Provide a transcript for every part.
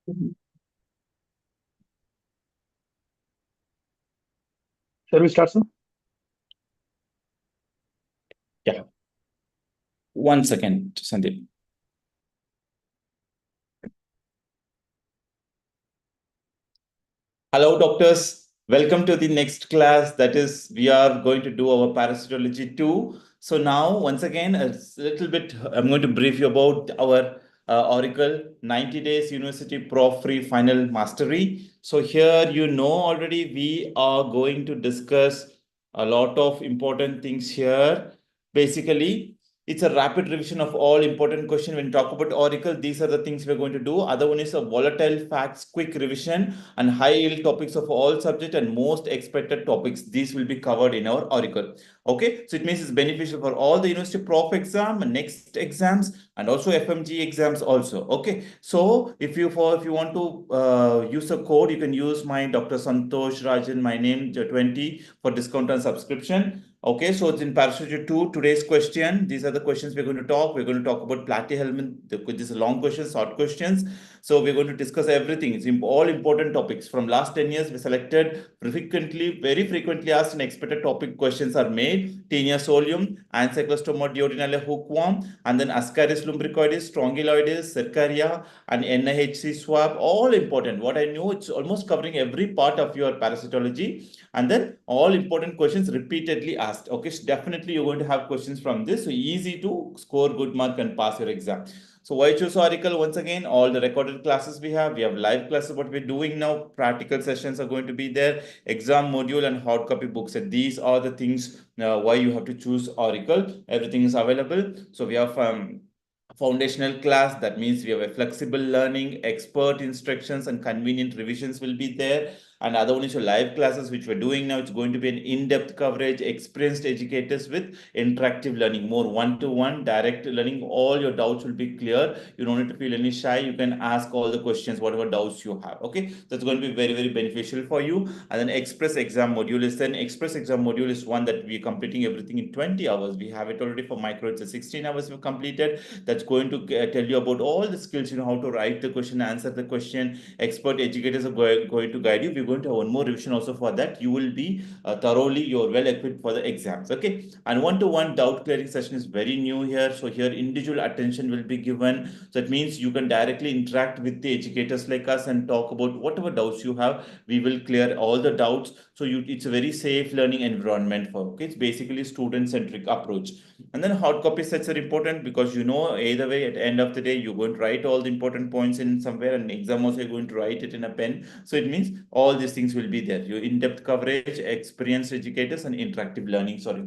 Shall we start, sir? Yeah. 1 second, Sandeep. Hello, doctors. Welcome to the next class. That is, we are going to do our parasitology 2. So now, once again, a little bit, I'm going to brief you about our Auricle 90 days university prof free final mastery. So here, you know already, we are going to discuss a lot of important things here. Basically, it's a rapid revision of all important questions. When you talk about Oracle, these are the things we're going to do. Other one is a volatile facts, quick revision, and high yield topics of all subject and most expected topics. These will be covered in our Oracle. Okay, so it means it's beneficial for all the university prof exam and next exams and also FMG exams also. Okay, so if you want to use a code, you can use my Dr. Santhosh Rajan, my name 20 for discount and subscription. Okay, so it's in parasitology 2. Today's question, these are the questions we're going to talk. We're going to talk about platyhelminth. This is long questions, short questions. So we're going to discuss everything. It's all important topics. From last 10 years, we selected very frequently asked and expected topic questions are made. Taenia solium, Ancylostoma duodenale hookworm, and then Ascaris lumbricoides, Strongyloides, Cercaria, and NIHC swab. All important. What I know, it's almost covering every part of your parasitology. And then all important questions repeatedly asked. Okay, so definitely you're going to have questions from this. So easy to score good mark and pass your exam. So why choose Oracle? Once again, all the recorded classes we have live classes. What we're doing now, practical sessions are going to be there, exam module and hard copy books. And these are the things why you have to choose Oracle. Everything is available. So we have foundational class. That means we have a flexible learning, expert instructions, and convenient revisions will be there. And other one is your live classes, which we're doing now. It's going to be an in-depth coverage, experienced educators with interactive learning, more one-to-one direct learning. All your doubts will be clear. You don't need to feel any shy. You can ask all the questions, whatever doubts you have. Okay, that's going to be very, very beneficial for you. And then express exam module is one that we're completing everything in 20 hours. We have it already for micro. It's a 16 hours we've completed. That's going to tell you about all the skills, how to write the question, answer the question. Expert educators are going to guide you. We're going to have one more revision also for that. You will be you're well equipped for the exams. Okay, and one-to-one doubt clearing session is very new here. So here individual attention will be given. So that means you can directly interact with the educators like us and talk about whatever doubts you have. We will clear all the doubts. So it's a very safe learning environment for. Okay, it's basically student-centric approach. And then hard copy sets are important because either way at the end of the day you're going to write all the important points in somewhere, and exam also you're going to write it in a pen. So it means all these things will be there. Your in-depth coverage, experienced educators, and interactive learning. Sorry,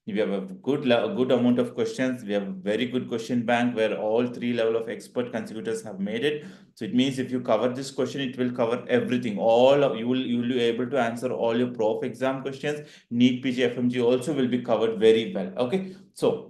here we have a good amount of questions. We have a very good question bank where all 3 level of expert contributors have made it. So it means if you cover this question, it will cover everything. You will be able to answer all your prof exam questions. NEET PG FMG also will be covered very well. Okay, so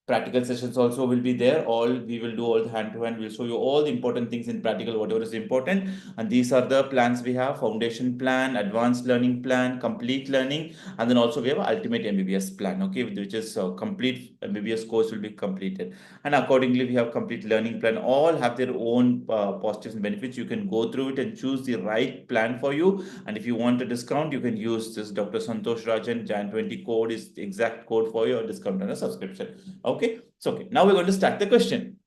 practical sessions also will be there. We will do all the hand-to-hand. We'll show you all the important things in practical, whatever is important. And these are the plans we have: foundation plan, advanced learning plan, complete learning, and then also we have ultimate MBBS plan. Okay, which is complete MBBS course will be completed. And accordingly, we have complete learning plan. All have their own positives and benefits. You can go through it and choose the right plan for you. And if you want a discount, you can use this Dr. Santhosh Rajan Jan 20 code is the exact code for your discount and a subscription. Okay, so okay, now we're going to start the question.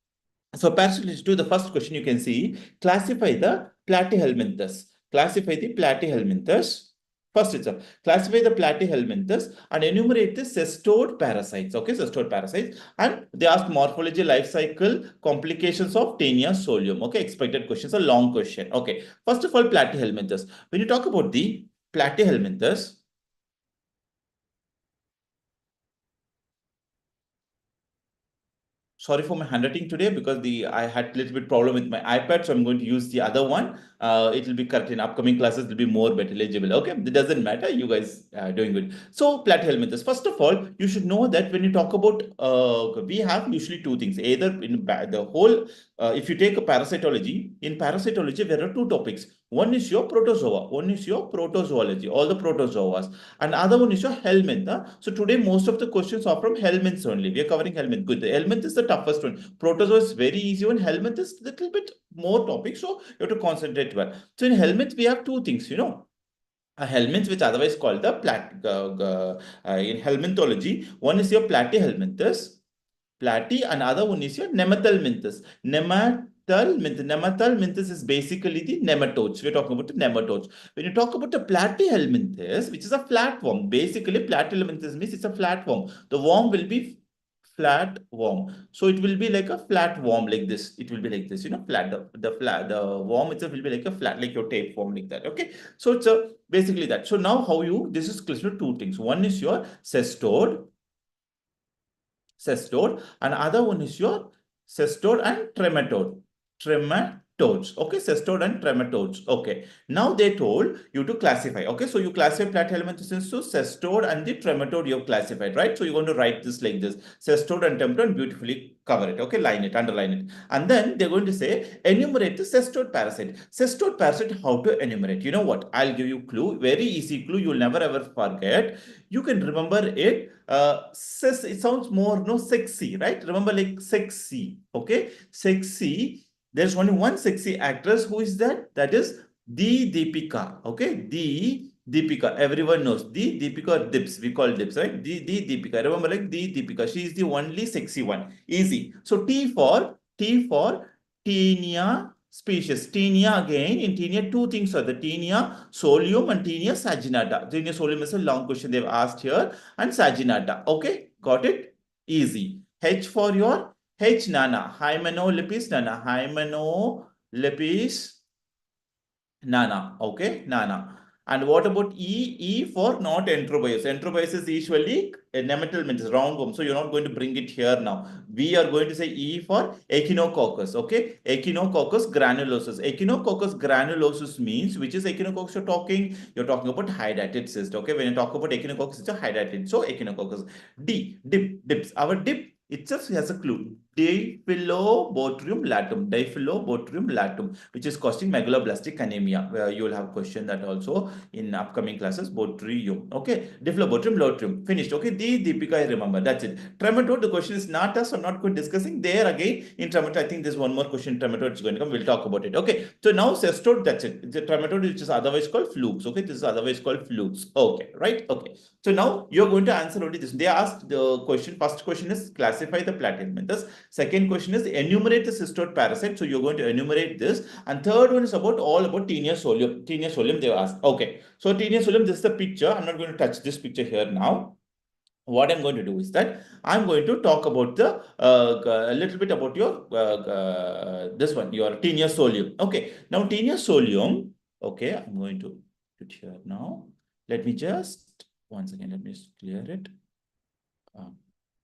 So parasitology 2, the first question you can see, classify the platyhelminthes. Classify the platyhelminthes. First itself, classify the platyhelminthes and enumerate the cestoid parasites. Okay, cestoid parasites. And they ask morphology, life cycle, complications of Taenia solium. Okay, expected questions, a long question. Okay, first of all, platyhelminthes. When you talk about the platyhelminthes, sorry for my handwriting today because I had a little bit problem with my iPad, so I'm going to use the other one. It will be correct in upcoming classes. It will be more better legible. Okay, it doesn't matter. You guys are doing good. So platyhelminthes. First of all, you should know that when you talk about, we have usually 2 things. Either in the whole, if you take a parasitology, in parasitology there are 2 topics. One is your protozoa. One is your protozoology, all the protozoas. And other one is your helminth. So today most of the questions are from helminths only. We are covering helminth. Good. The helminth is the toughest one. Protozoa is very easy one. Helminth is a little bit more topics, so you have to concentrate well. So in helminths, we have two things, a helminths, which otherwise called the in helminthology, one is your platyhelminthes, platy, and other one is your nemathelminthes. Nemathelminthes is basically the nematodes. We're talking about the nematodes. When you talk about the platyhelminthes, which is a flatworm, basically platyhelminthes means it's a flatworm. The worm will be flat worm. So it will be like a flat worm like this. It will be like this, flat. The worm itself will be like a flat, like your tapeworm, like that. Okay. So it's a basically that. So now this is clear to two things. One is your cestode, and other one is your cestode and trematodes. Okay, cestode and trematodes. Okay, now they told you to classify. Okay, so you classify platyhelminthes into cestode and the trematode. You have classified, right? So you're going to write this like this: cestode and trematode, beautifully cover it. Okay, line it, underline it, and then they're going to say enumerate the cestode parasite. Cestode parasite, how to enumerate? You know what? I'll give you clue. Very easy clue. You'll never ever forget. You can remember it. It sounds more sexy, right? Remember, like sexy. Okay, sexy. There's only one sexy actress. Who is that? That is the Deepika. Okay, the Deepika. Everyone knows the Deepika or Dips. We call Dips, right? The Deepika. Remember, like the Deepika. She is the only sexy one. Easy. So T for Taenia species. Taenia, again, in Taenia, two things are the Taenia solium and Taenia saginata. Taenia solium is a long question they've asked here, and saginata. Okay, got it? Easy. H for your H nana, Hymenolipis nana, Hymenolipis nana. Okay, nana. And what about E? E for not enterobius. Enterobius is usually a nemathelminth, round worm. So you're not going to bring it here now. We are going to say E for echinococcus. Okay, echinococcus granulosus. Echinococcus granulosus means, which is echinococcus you're talking? You're talking about hydatid cyst. Okay, when you talk about echinococcus, it's a hydatid. So echinococcus. Dips. Our dip itself has a clue. Diphyllobotrium latum, which is causing megaloblastic anemia. Where you will have question that also in upcoming classes. Botrium. Okay, Diphyllobotrium latum. Finished. Okay, the Deepika, I remember. That's it. Trematode, the question is not us. I'm not going discussing there again. In trematode, I think there's one more question. Trematode is going to come. We'll talk about it. Okay, so now cestode, that's it. The trematode, which is otherwise called flukes. Okay, this is otherwise called flukes. Okay, right? Okay. So now you're going to answer only this. They asked the question. First question is classify the platyhelminthes. Second question is enumerate the cestode parasite. So you're going to enumerate this. And third one is all about Taenia solium. Taenia solium they asked. Okay. So Taenia solium, this is the picture. I'm not going to touch this picture here now. What I'm going to do is that I'm going to talk about a little bit about your this one, your Taenia solium. Okay. Now Taenia solium. Okay. I'm going to put here now. Let me just once again. Let me just clear it.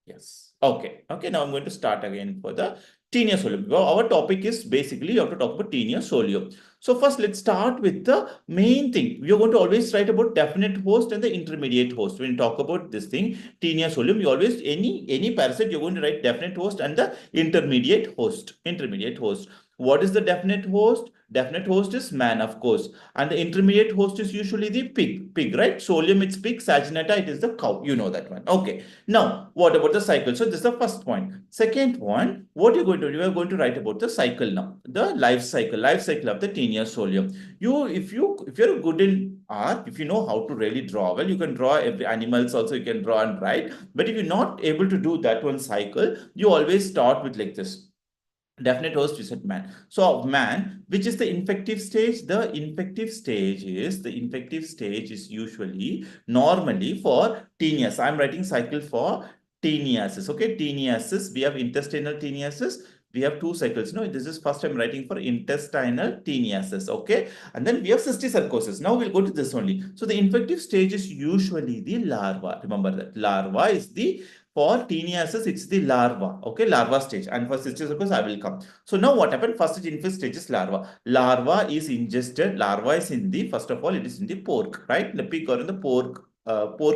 Yes. Okay. Okay. Now I'm going to start again for the Taenia solium. Well, our topic is basically you have to talk about Taenia solium. So first, let's start with the main thing. We are going to always write about definite host and the intermediate host. When you talk about this thing, Taenia solium, you always any parasite you're going to write definite host and the intermediate host. Intermediate host. What is the definite host? Definite host is man, of course, and the intermediate host is usually the pig, right? Solium, it's pig. Saginata, it is the cow. You know that one. Okay. Now, what about the cycle? So this is the first point. Second point, what you're going to do, you are going to write about the cycle now. The life cycle of the Taenia solium. If you're good in art, if you know how to really draw well, you can draw every animals also, you can draw and write. But if you're not able to do that one cycle, you always start with like this. Definite host, you said man. So man, which is the infective stage? The infective stage is usually normally for tenias. I'm writing cycle for teniasis. Okay, teniasis. We have intestinal teniasis. We have two cycles. No, this is first I'm writing for intestinal teniasis. Okay, and then we have cysticercosis. Now we'll go to this only. So the infective stage is usually the larva. Remember that larva is the for teniasis, it's the larva, okay, larva stage. And for cysticercosis, I will come. So now what happened? First infant stage is larva. Larva is ingested. Larva is in the, first of all, it is in the pork, right? The pig or in the pork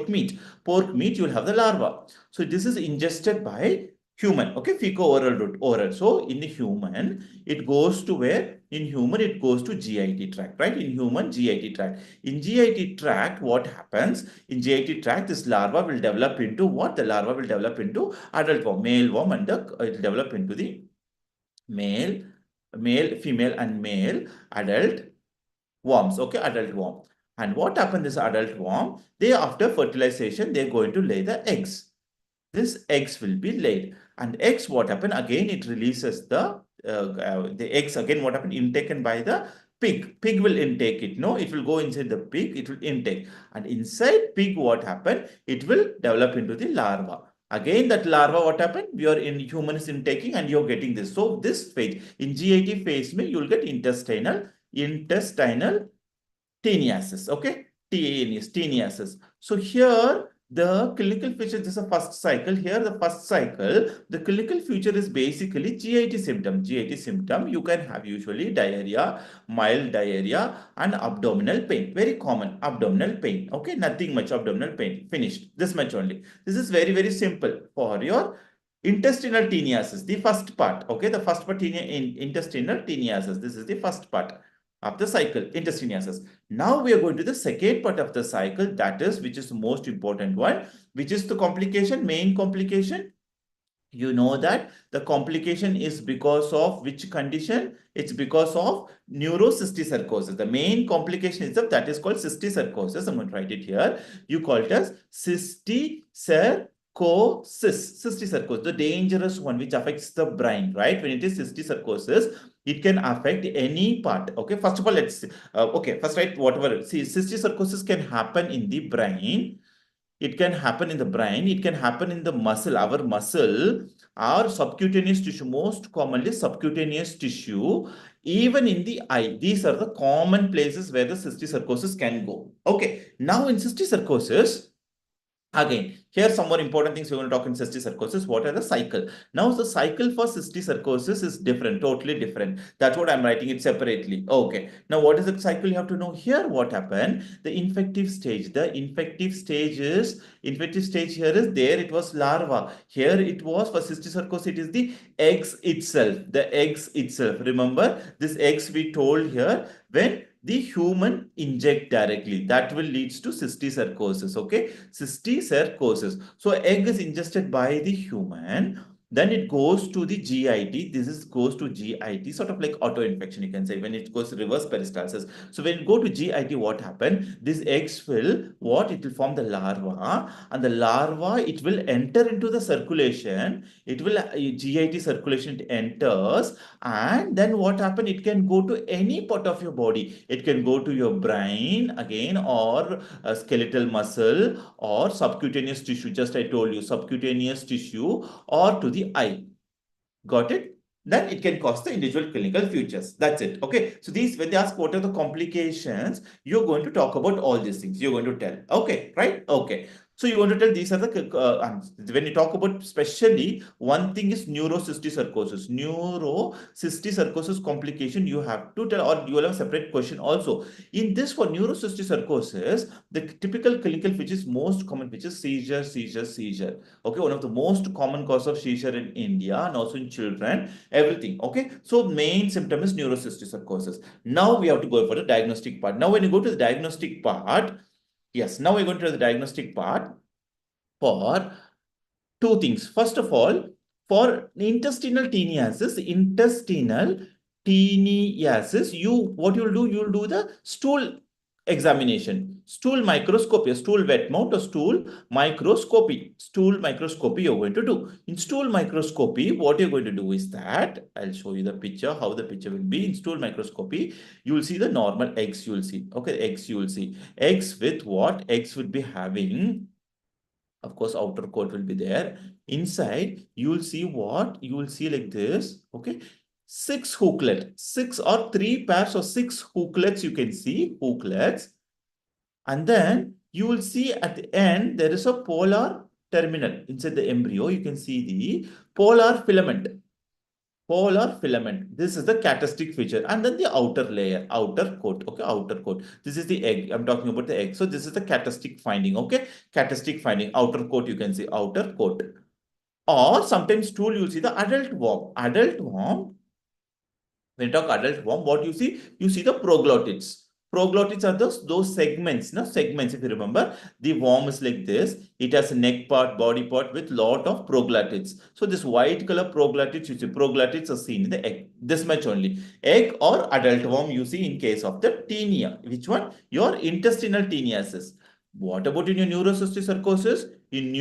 meat. Pork meat, you will have the larva. So this is ingested by human, okay, fecal-oral route, oral. So in the human, it goes to where? In human, it goes to GIT tract, right? In human, GIT tract. In GIT tract, what happens? In GIT tract, this larva will develop into what? The larva will develop into adult worm, male worm, and it will develop into the male male, female, and male adult worms. Okay, adult worm. And what happened this adult worm? They after fertilization, they're going to lay the eggs. This eggs will be laid, and eggs what happen again? It releases the eggs again. What happen? Intaken by the pig. Pig will intake it. No, it will go inside the pig. It will intake, and inside pig what happen? It will develop into the larva. Again, that larva, what happened? We are in humans intaking, and you're getting this. So this phase in GIT phase, you'll get intestinal teniasis. Okay, teniasis. So here the clinical feature, this is a first cycle. Here the first cycle, the clinical feature is basically GIT symptom. GIT symptom, you can have usually diarrhea, mild diarrhea, and abdominal pain. Very common abdominal pain. Okay, nothing much abdominal pain. Finished. This much only. This is very, very simple for your intestinal teniasis. The first part. Okay, the first part in intestinal teniasis. This is the first part of the cycle, intestiniasis. Now we are going to the second part of the cycle, that is, which is the most important one, which is the complication, main complication. You know that the complication is because of which condition? It's because of neurocysticercosis. The main complication is that is called cysticercosis. I'm going to write it here. You call it as cysticercosis. Cysticercosis, the dangerous one which affects the brain, right? When it is cysticercosis, it can affect any part. Okay, first of all, let's okay, first write whatever. See, cysticercosis can happen in the brain. It can happen in the brain. It can happen in the muscle, our muscle, or subcutaneous tissue, most commonly subcutaneous tissue, even in the eye. These are the common places where the cysticercosis can go. Okay, now in cysticercosis, again, here some more important things we're going to talk in cysticercosis. What are the cycle? Now the cycle for cysticercosis is different, totally different. That's what I'm writing it separately. Okay. Now what is the cycle? You have to know here what happened. The infective stage. The infective stage here is there. It was larva. Here it was for cysticercosis. It is the eggs itself. The eggs itself. Remember this eggs we told here when the human inject directly, that will leads to cysticercosis. Okay, cysticercosis. So egg is ingested by the human, then it goes to the GIT. This is goes to GIT, sort of like auto-infection, you can say, when it goes reverse peristalsis. So when it go to GIT, what happened? These eggs will, what? It will form the larva, and the larva, it will enter into the circulation. It will, GIT circulation, it enters, and then what happened? It can go to any part of your body. It can go to your brain again, or a skeletal muscle, or subcutaneous tissue. Just I told you, subcutaneous tissue, or to the eye. Got it? Then it can cause the individual clinical features. That's it. Okay. So these, when they ask what are the complications, you're going to talk about all these things. You're going to tell. Okay, right? Okay. So you want to tell these are the, when you talk about especially, one thing is neurocysticercosis. Neurocysticercosis complication, you have to tell, or you will have a separate question also. In this for neurocysticercosis, the typical clinical features, most common features, seizure. Okay, one of the most common cause of seizure in India and also in children, everything. Okay, so main symptom is neurocysticercosis. Now we have to go for the diagnostic part. Now when you go to the diagnostic part, yes, now we're going to the diagnostic part for two things. First of all, for intestinal teniasis, what you'll do, you'll do the stool examination, stool microscopy, stool wet mount or stool microscopy. Stool microscopy you're going to do. In stool microscopy, what you're going to do is that, I'll show you the picture, how the picture will be. In stool microscopy, you will see the normal eggs, you will see. Okay, eggs you will see. Eggs with what? Eggs would be having, of course, outer coat will be there. Inside, you will see what? You will see like this. Okay. 6 hooklet. 6 or 3 pairs of 6 hooklets. You can see hooklets. And then you will see at the end, there is a polar terminal. Inside the embryo, you can see the polar filament. Polar filament. This is the characteristic feature. And then the outer layer, outer coat. Okay, outer coat. This is the egg. I'm talking about the egg. So this is the characteristic finding. Okay, characteristic finding. Outer coat, you can see outer coat. Or sometimes stool, you'll see the adult worm. Adult worm. When you talk adult worm, what you see? You see the proglottids. Proglottids are those segments, no segments. If you remember, the worm is like this. It has a neck part, body part with lot of proglottids. So this white color proglottids, you see, proglottids are seen in the egg. This much only. Egg or adult worm you see in case of the tinea. Which one? Your intestinal teniasis. What about in your neurocysticercosis? In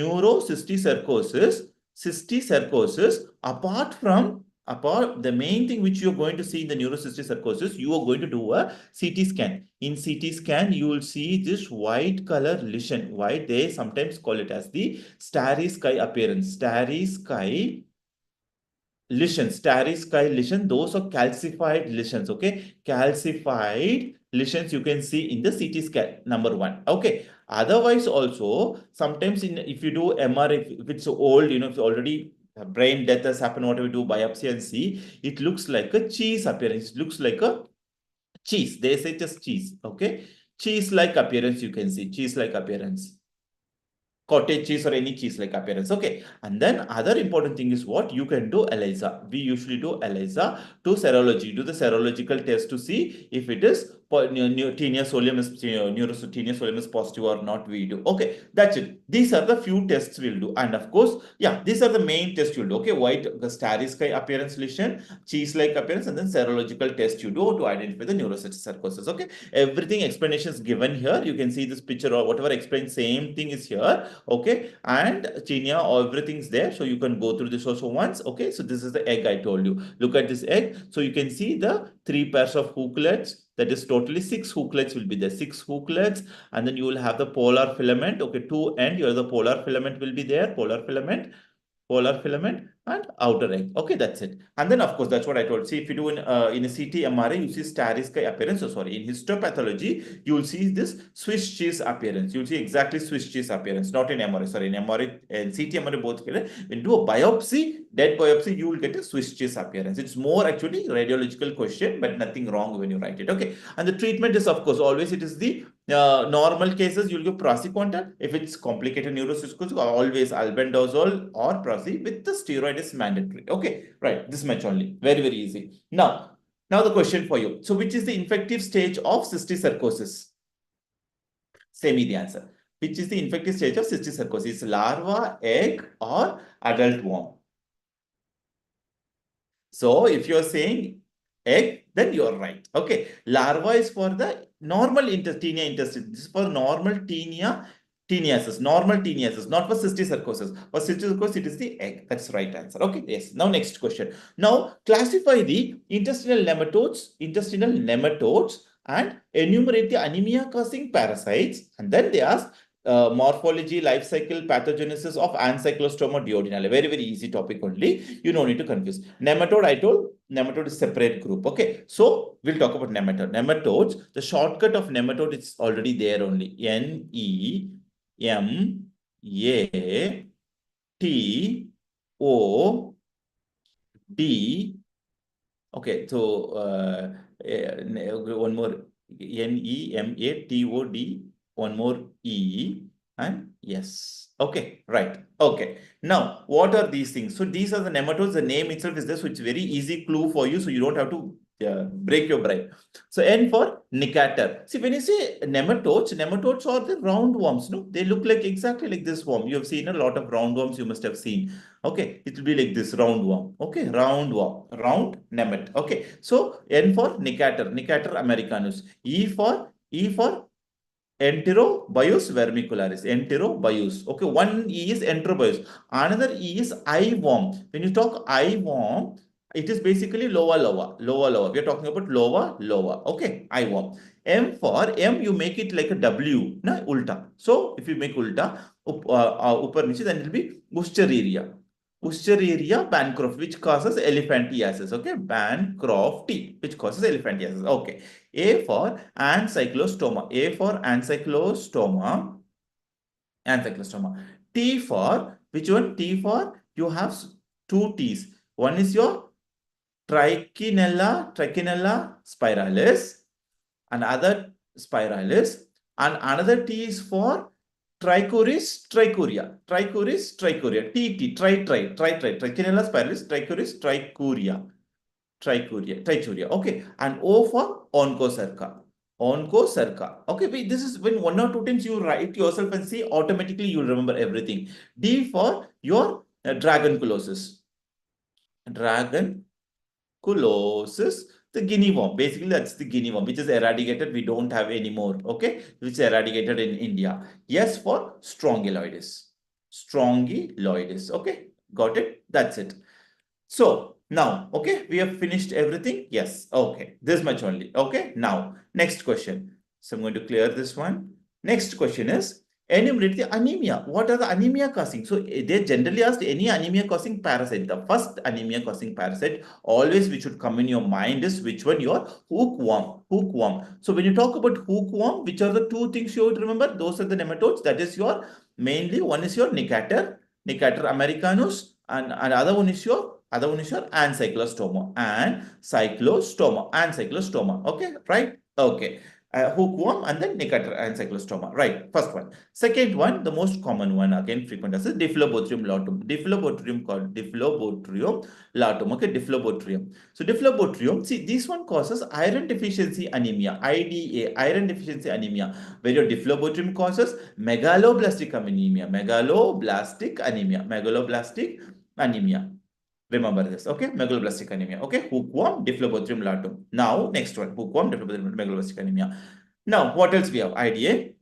cysticercosis, apart the main thing which you're going to see in the neurocysticercosis, you are going to do a CT scan. In CT scan, you will see this white color lesion. Why they sometimes call it as the starry sky appearance. Starry sky lesion, those are calcified lesions, okay? Calcified lesions you can see in the CT scan, number one, okay? Otherwise also, sometimes if you do MR, if it's old, if it's already brain death has happened, whatever we do biopsy and see, it looks like a cheese appearance. It looks like a cheese. They say just cheese, okay? Cheese-like appearance you can see, cheese-like appearance. Cottage cheese or any cheese like appearance. Okay. And then other important thing is what you can do ELISA. We usually do ELISA to serology. Do the serological test to see if it is tinea solium is tinea solium is positive or not. We do. Okay. That's it. These are the few tests we'll do. And of course, yeah, these are the main tests you'll do. Okay. White, the starry sky appearance lesion, cheese-like appearance, and then serological test you do to identify the neurocysticercosis. Okay. Everything explanation is given here. You can see this picture or whatever explained, same thing is here. Okay, and tinea, everything's there, so you can go through this also once. Okay, so this is the egg I told you. Look at this egg. So you can see the 3 pairs of hooklets. That is totally 6 hooklets will be there. 6 hooklets, and then you will have the polar filament. Okay, 2 end. Here the polar filament will be there. Polar filament and outer egg. Okay, that's it. And then of course that's what I told. See, if you do in a CT MRI, you see starry sky appearance. So sorry, in histopathology, you will see this Swiss cheese appearance. You'll see exactly Swiss cheese appearance, not in MRI. Sorry, in MRI and CT MRI both. When you do a biopsy, dead biopsy, you will get a Swiss cheese appearance. It's more actually radiological question, but nothing wrong when you write it. Okay, and the treatment is of course always it is the normal cases you'll give praziquantel. If it's complicated neurocysticercosis, always albendazole or prazi with the steroid is mandatory. Okay, right. This much only. Very, very easy. Now the question for you. So, which is the infective stage of cysticercosis? Say me the answer. Which is the infective stage of cysticercosis? Larva, egg, or adult worm? So, if you're saying egg, then you're right. Okay. Larva is for the normal tinea intestine. This is for normal teniasis, not for cysticercosis. For cysticercosis, it is the egg. That's right answer. Okay. Yes. Now, next question. Now, classify the intestinal nematodes and enumerate the anemia causing parasites. And then they ask morphology, life cycle, pathogenesis of Ancylostoma duodenale. Very, very easy topic only. You don't need to confuse. Nematode, I told, nematode is separate group. Okay. So we'll talk about nematode. Nematodes, the shortcut of nematode is already there only. Nematode. Okay, so one more Nematod, one more E, and yes. Okay, right. Okay. Now, what are these things? So these are the nematodes. The name itself is this, so it's very easy clue for you, so you don't have to break your brain. So N for Necator. See, when you say nematodes are the round worms. No, they look like exactly like this worm. You have seen a lot of round worms. You must have seen. Okay, it will be like this round worm. Okay, round worm, round nemat. Okay, so N for Necator americanus. E for Enterobius vermicularis. Enterobius. Okay, one E is enterobius. Another E is eye worm. When you talk eye worm, it is basically lower. We are talking about lower. Okay, eye worm. M for M, you make it like a W, na ulta. So if you make ulta, upper niche, then it will be Usteria bancroft, which causes elephantiasis. Okay, bancrofti, which causes elephantiasis. Okay. A for ancylostoma. T for, which one? T for, you have 2 T's. One is your trichinella spiralis, another spiralis, and another T is for trichuris trichuria. Trichinella spiralis, trichuria. Okay, and O for onchocerca. Onchocerca. Okay, wait, this is when one or two times you write yourself and see, automatically you'll remember everything. D for your dragonculosis. Dragonculosis, the guinea worm. Basically, that's the guinea worm, which is eradicated. We don't have anymore. Okay, which is eradicated in India. Yes, for strongyloides. Strongyloides. Okay, got it. That's it. So now, okay, we have finished everything. Yes. Okay, this much only. Okay, now next question. So I'm going to clear this one. Next question is enumerate the anemia. What are the anemia causing? So they generally asked any anemia causing parasite. The first anemia causing parasite always which should come in your mind is which one? Your hookworm. Hookworm. So when you talk about hookworm, which are the two things you would remember? Those are the nematodes. That is your mainly one is your Necator, Necator americanus, and another one is your ancylostoma. Ancylostoma. Okay, right? Okay. Hookworm and then Necator ancylostoma. Right. First one. Second one, the most common one again, frequent as is Diphyllobothrium latum. Diphyllobothrium latum. Okay, Diphyllobothrium. So Diphyllobothrium, see, this one causes iron deficiency anemia. IDA, iron deficiency anemia, where your Diphyllobothrium causes megaloblastic anemia. Megaloblastic anemia. Remember this, okay? Megaloblastic anemia, okay? Hookworm, Diphyllobothrium latum. Now, next one, hookworm, Diphyllobothrium, megaloblastic anemia. Now, what else we have? IDA.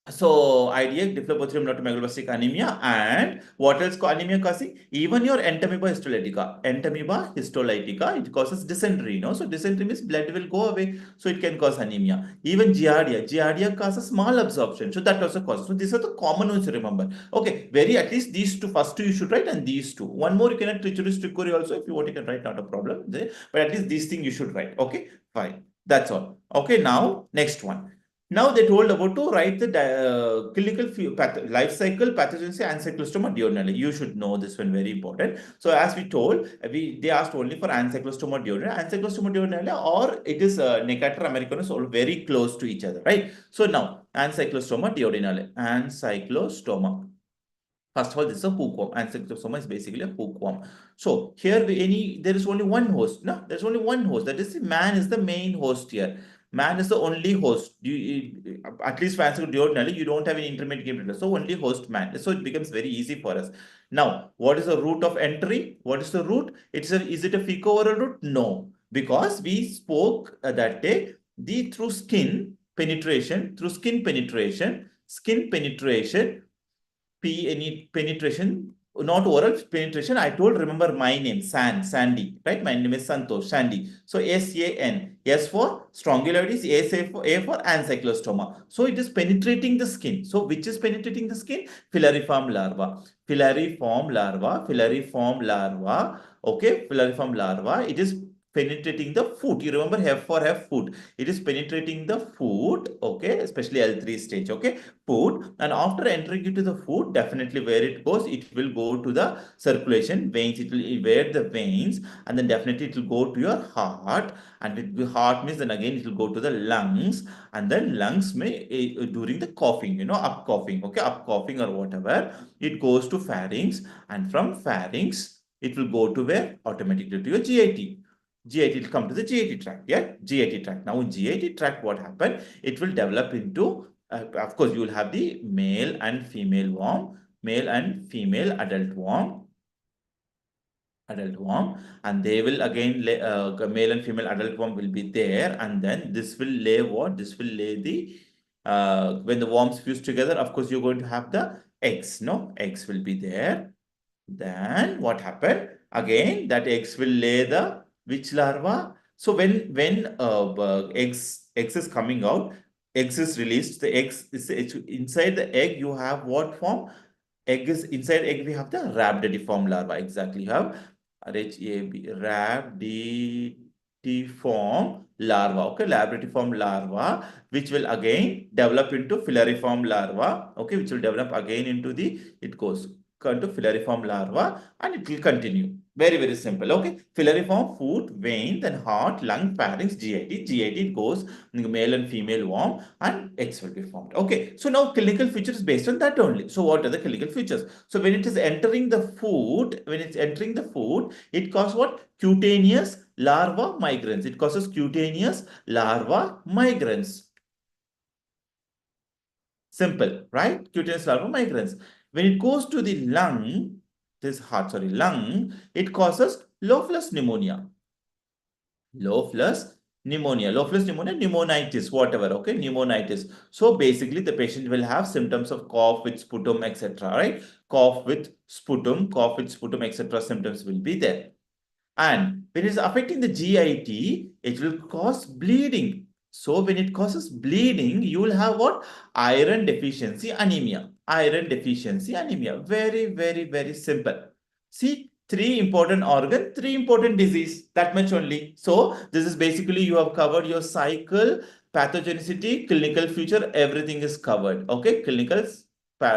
So, IDA, Diphyllobothrium latum, megaloblastic anemia, and what else anemia causing? Even your Entamoeba histolytica. Entamoeba histolytica, it causes dysentery, no? So, dysentery means blood will go away, so it can cause anemia. Even Giardia. Giardia causes small absorption, so that also causes. So, these are the common ones to remember. Okay, at least these two, first two you should write, and these two. One more you can write trichuris trichuri also, if you want, you can write, not a problem. But at least these things you should write. Okay, fine. That's all. Okay, now, next one. Now they told about to write the clinical life cycle pathogenesis and cyclostoma duodenale. You should know this one, very important. So as we told, they asked only for ancylostoma duodenale, or it is Necator americanus, all very close to each other, right? So now ancylostoma duodenale, ancylostoma. First of all, this is a hookworm. Ancylostoma is basically a hookworm. So here there is only one host. No, there's only one host. That is, the man is the main host here. Man is the only host. At least for ancylostoma, you don't have any intermediate. So only host man. So it becomes very easy for us. Now, what is the route of entry? What is the route? Is it a fecal-oral route? No, because we spoke that day through skin penetration, skin penetration, any penetration, not oral penetration. I told, remember my name, Sandy, right? My name is Santhosh, Sandy. So S-A-N, S for strongyloides, A for ancylostoma. So it is penetrating the skin. So which is penetrating the skin? Filariform larva. Filariform larva. Okay, filariform larva. It is penetrating the foot. You remember F for foot. It is penetrating the foot, okay, especially L3 stage, okay, foot. And after entering into the foot, definitely where it goes, it will go to the circulation veins. It will invade the veins, and then definitely it will go to your heart. And heart means then again it will go to the lungs, and then lungs may during the coughing, up coughing, okay, up coughing or whatever, it goes to pharynx, and from pharynx it will go to where? Automatically to your GIT. GIT will come to the GIT tract. Yeah, GIT tract. Now in GIT tract, what happened? It will develop into, of course, you will have the male and female worm, male and female adult worm, and they will again lay, male and female adult worm will be there, and then this will lay what? This will lay the, when the worms fuse together, of course, you're going to have the eggs, no? Eggs will be there. Then what happened? Again, that eggs will lay the which larva? So when eggs is coming out, eggs is released. The eggs is inside the egg. You have what form? Egg is inside egg. We have the rhabdiform larva. Exactly. You have rhabdiform larva. Okay, rhabdiform larva, which will again develop into filariform larva. Okay, which will develop again into the, it goes to filariform larva, and it will continue. Very, very simple. Okay. Filariform, foot, vein, then heart, lung, pharynx, GIT. GIT, it goes male and female worm, and eggs will be formed. Okay. So now clinical features based on that only. So what are the clinical features? So when it is entering the food, it causes what? Cutaneous larva migrans. It causes cutaneous larva migrans. Simple, right? Cutaneous larva migrans. When it goes to the lung, lung, it causes low-flux pneumonia. Low-flux pneumonia, pneumonitis, whatever, okay, pneumonitis. So basically the patient will have symptoms of cough with sputum, etc., right? Cough with sputum, etc. symptoms will be there. And when it's affecting the GIT, it will cause bleeding. So when it causes bleeding, you will have what? Iron deficiency anemia. Iron deficiency anemia. Very, very, very simple. See, three important organ, three important disease. That much only. So this is basically you have covered your cycle, pathogenicity, clinical feature, everything is covered. Okay, clinical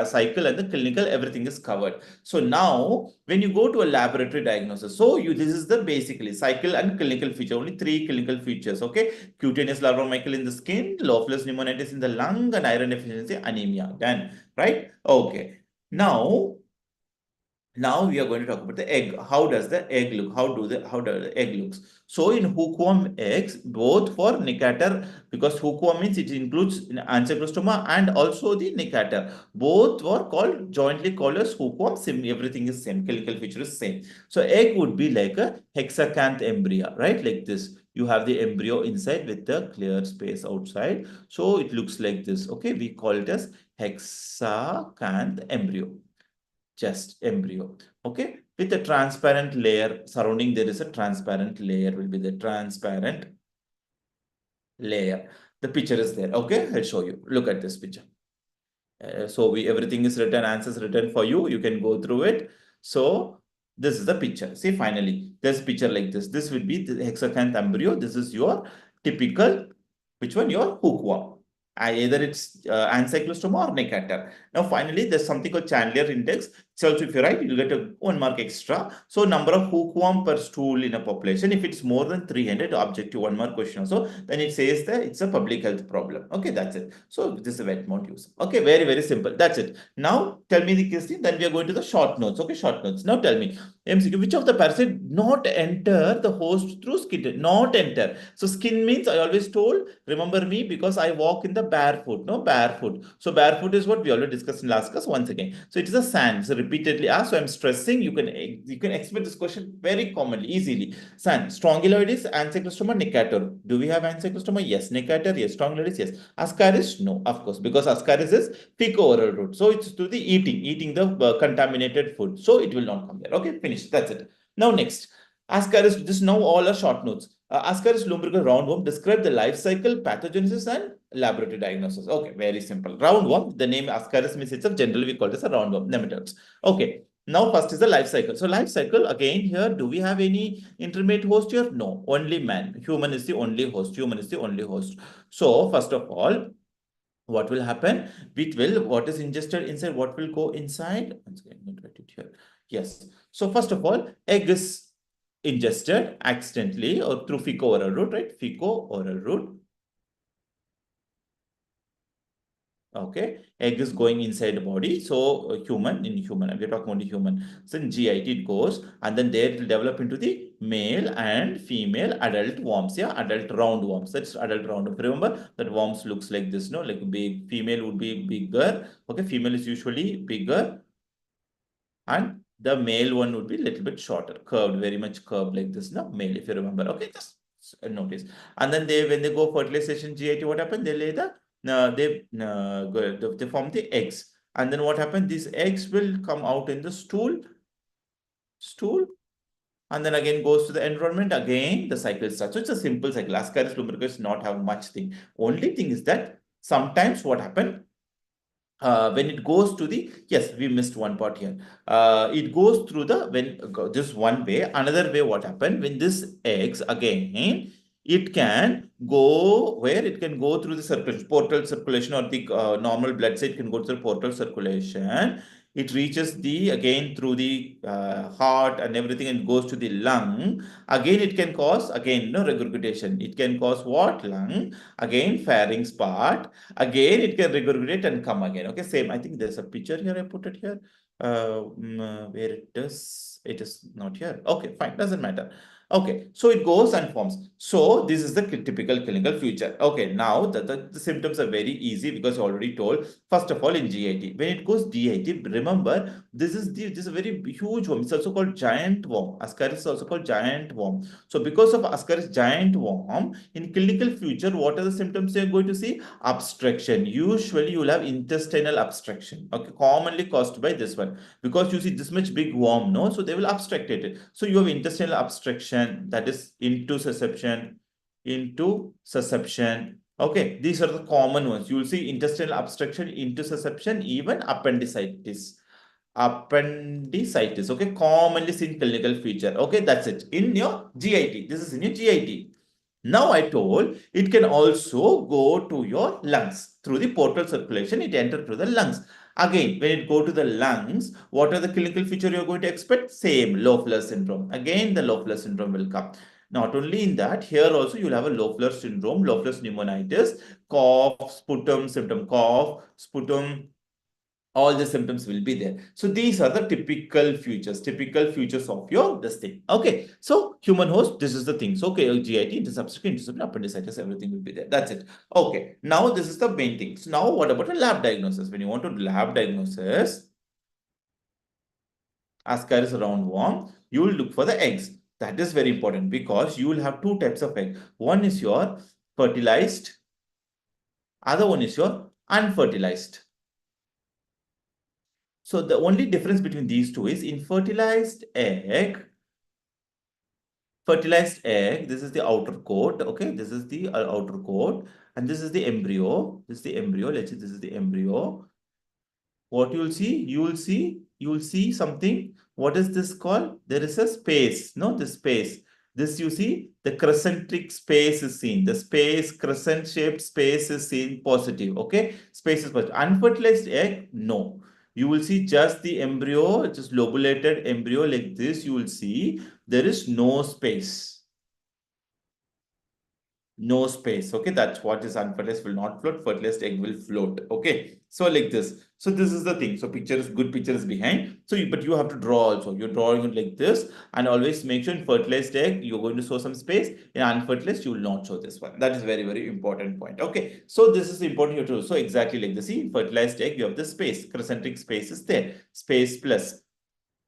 cycle and the clinical, everything is covered. So now when you go to a laboratory diagnosis, so this is the basically cycle and clinical feature, only three clinical features, okay? Cutaneous larval Michael in the skin, low-flux pneumonitis in the lung, and iron deficiency anemia. Done, right? Okay. Now we are going to talk about the egg. How does the egg look? How does the egg looks? So in hookworm eggs, both for Necator, because hookworm means it includes Ancylostoma and also the Necator. Both were jointly called as hookworm. Everything is same. Clinical feature is same. So egg would be like a hexacanth embryo, right? Like this. You have the embryo inside with the clear space outside. So it looks like this. Okay, we call it as hexacanth embryo. Just embryo, okay, with a transparent layer surrounding. There is a transparent layer, will be the transparent layer. The picture is there, okay? I'll show you. Look at this picture. So everything is written, answers written for you. You can go through it. So this is the picture. See, finally, there's a picture like this. This will be the hexacanth embryo. This is your typical, which one? Your hookworm. Either it's Ancylostoma or Necator. Now, finally, there's something called Chandler index. So if you write, you'll get a 1 mark extra. So number of hookworm per stool in a population. If it's more than 300, objective 1 mark question. So then it says that it's a public health problem. Okay, that's it. So this is a wet mount use. Okay, very, very simple. That's it. Now tell me the question. Then we are going to the short notes. Okay, short notes. Now tell me, MCQ, which of the parasite not enter the host through skin? Not enter. So skin means I always told, remember me, because I walk in the barefoot. No, barefoot. So barefoot is what we already discussed in last class once again. So it is a sand. So repeatedly asked. So I'm stressing. You can expect this question very commonly, easily. Sand. Strongyloides, Ancylostoma, Necator. Do we have Ancylostoma? Yes. Necator? Yes. Strongyloides? Yes. Ascaris? No, of course, because Ascaris is fecal-oral route. So it's to the eating the contaminated food. So it will not come there. Okay, finished. That's it. Now next. Ascaris, this now all are short notes. Ascaris lumbrical roundworm, describe the life cycle, pathogenesis, and laboratory diagnosis. Okay, very simple. Roundworm, the name Ascaris means itself, generally we call this a roundworm, nematodes. Okay, now first is the life cycle. So life cycle, again here, do we have any intermediate host here? No, only man. Human is the only host. Human is the only host. So first of all, what will happen? What is ingested inside, what will go inside? Once again, I'm going to write it here. Yes. So first of all, egg is ingested accidentally or through fecal-oral route, right? Fecal-oral route. Okay, egg is going inside the body. So human, we're talking only human. So in GIT it goes, and then there it will develop into the male and female adult worms. Yeah, adult round worms. That's adult round worm. Remember that worms looks like this, no? Like big. Female would be bigger. Okay, female is usually bigger, and the male one would be a little bit shorter, curved, very much curved like this. No, male, if you remember. Okay, just notice. And then when they go fertilization GIT, what happened? They lay the they form the eggs, and then what happened? These eggs will come out in the stool, and then again goes to the environment. Again, the cycle starts. So it's a simple cycle. Ascaris lumbricus not have much thing. Only thing is that sometimes what happened? When it goes to the, yes, we missed one part here. It goes through this one way. Another way, what happened when this eggs again, it can go where it can go through the circulation, portal circulation, or the normal blood cell can go through the portal circulation. It reaches again through the heart and everything and goes to the lung. Again, it can cause regurgitation. It can cause what? Lung. Again, pharynx part. Again, it can regurgitate and come again. Okay, same. I think there's a picture here. I put it here. Where it is not here. Okay, fine. Doesn't matter. Okay, so it goes and forms. So this is the typical clinical feature. Okay, now the symptoms are very easy because I already told. First of all, in GIT, when it goes GIT, remember this is a very huge worm. It's also called giant worm. Ascaris is also called giant worm. So because of Ascaris giant worm, in clinical future, what are the symptoms you're going to see? Obstruction. Usually, you will have intestinal obstruction. Okay, commonly caused by this one, because you see this much big worm, no, so they will obstruct it. So you have intestinal obstruction, that is into susception. Okay, these are the common ones. You will see intestinal obstruction, into susception, even appendicitis. Okay, commonly seen clinical feature. Okay, that's it in your GIT. This is in your GIT. Now I told it can also go to your lungs through the portal circulation. It enters through the lungs. Again, when it go to the lungs, what are the clinical feature you're going to expect? Same, low-Fuller syndrome. Again, the low-Fuller syndrome will come. Not only in that, here also you'll have a low-Fuller syndrome, low-Fuller pneumonitis, cough, sputum symptom, cough, sputum, all the symptoms will be there. So these are the typical features of your this thing. Okay, so human host, this is the thing. So okay, GIT, interception, appendicitis, everything will be there. That's it. Okay, now this is the main thing. So now what about a lab diagnosis? When you want to do lab diagnosis, Ascaris roundworm, you will look for the eggs. That is very important because you will have two types of egg. One is your fertilized, other one is your unfertilized. So the only difference between these two is in fertilized egg, this is the outer coat. Okay, this is the outer coat, and this is the embryo. This is the embryo. Let's say this is the embryo. What you will see something. What is this called? There is a space. No, the space. This you see the crescentic space is seen. The space, crescent shaped space is seen positive. Okay, space is positive. Unfertilized egg, no. You will see just the embryo, just lobulated embryo like this. You will see there is no space. No space. Okay, that's what is unfertilized will not float. Fertilized egg will float. Okay, so like this. So this is the thing. So good picture is behind. So but you have to draw also. You're drawing it like this, and always make sure in fertilized egg you're going to show some space. In unfertilized you will not show this one. That is very important point. Okay, so this is important here too. So exactly like this. See, in fertilized egg you have the space. Crescentic space is there. Space plus.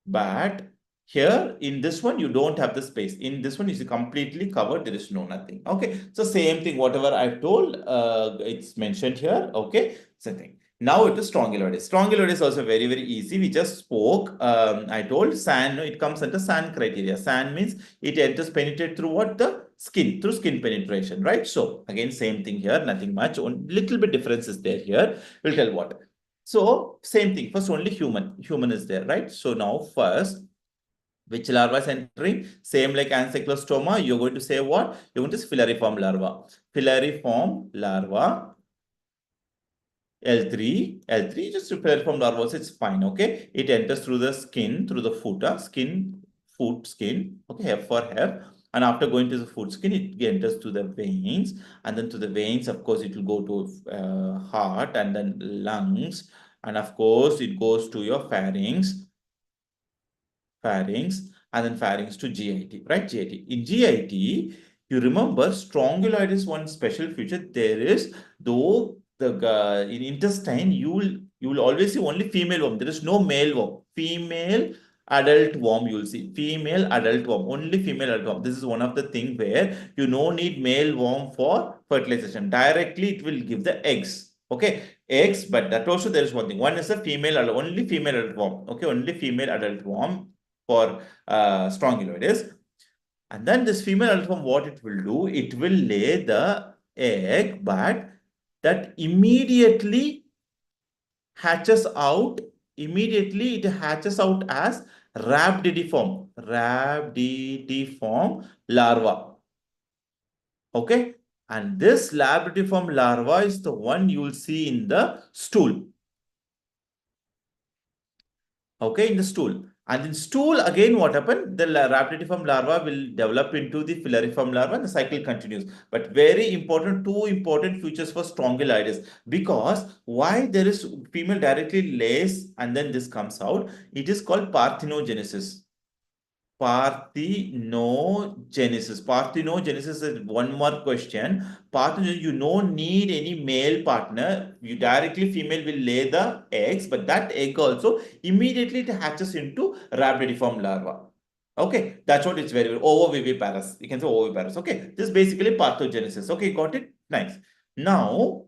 But here in this one, you don't have the space. In this one, is completely covered. There is no nothing. Okay. So same thing, whatever I've told, it's mentioned here. Okay. Same thing. Now it is strongyloides. Strongyloides is also very easy. We just spoke. I told SAN, it comes under SAN criteria. SAN means it enters penetrate through what? The skin, through skin penetration, right? So again, same thing here, nothing much. Little bit difference is there here. We'll tell what. So same thing, first only human is there, right? So now first, which larva is entering? Same like ancylostoma, you're going to say what? You're going to say filariform larva. Filariform larva, L3, just filariform larva, so it's fine, okay? It enters through the skin, through the foot, foot skin, okay, F for F. And after going to the foot skin, it enters to the veins. And then to the veins, of course, it will go to heart and then lungs. And of course, it goes to your pharynx, and then pharynx to GIT, right? GIT. In GIT, you remember strongyloid is one special feature. There is, though the in intestine, you will always see only female worm. There is no male worm. Female adult worm you will see. Female adult worm. Only female adult worm. This is one of the thing where you no need male worm for fertilization. Directly it will give the eggs. Okay, eggs, but that also there is one thing. One is a female, only female adult worm. Okay, only female adult worm for strongyloides. And then this female adult worm, what it will do, it will lay the egg, but that immediately hatches out, it hatches out as rhabdidiform larva. Okay, and this rhabdidiform larva is the one you will see in the stool. Okay, in the stool. And in stool, again, what happened? The rhabdidiform larva will develop into the filariform larva and the cycle continues. But very important, two important features for strongyloides. Because why there is female directly lays and then this comes out, it is called parthenogenesis. Parthenogenesis. Parthenogenesis is one more question. Parthenogenesis, you don't need any male partner. You directly female will lay the eggs, but that egg also immediately it hatches into rhabdiform larva. Okay, that's what it's very ovoviviparous. You can say ovoviviparous. Okay, this is basically parthenogenesis. Okay, got it? Nice. Now,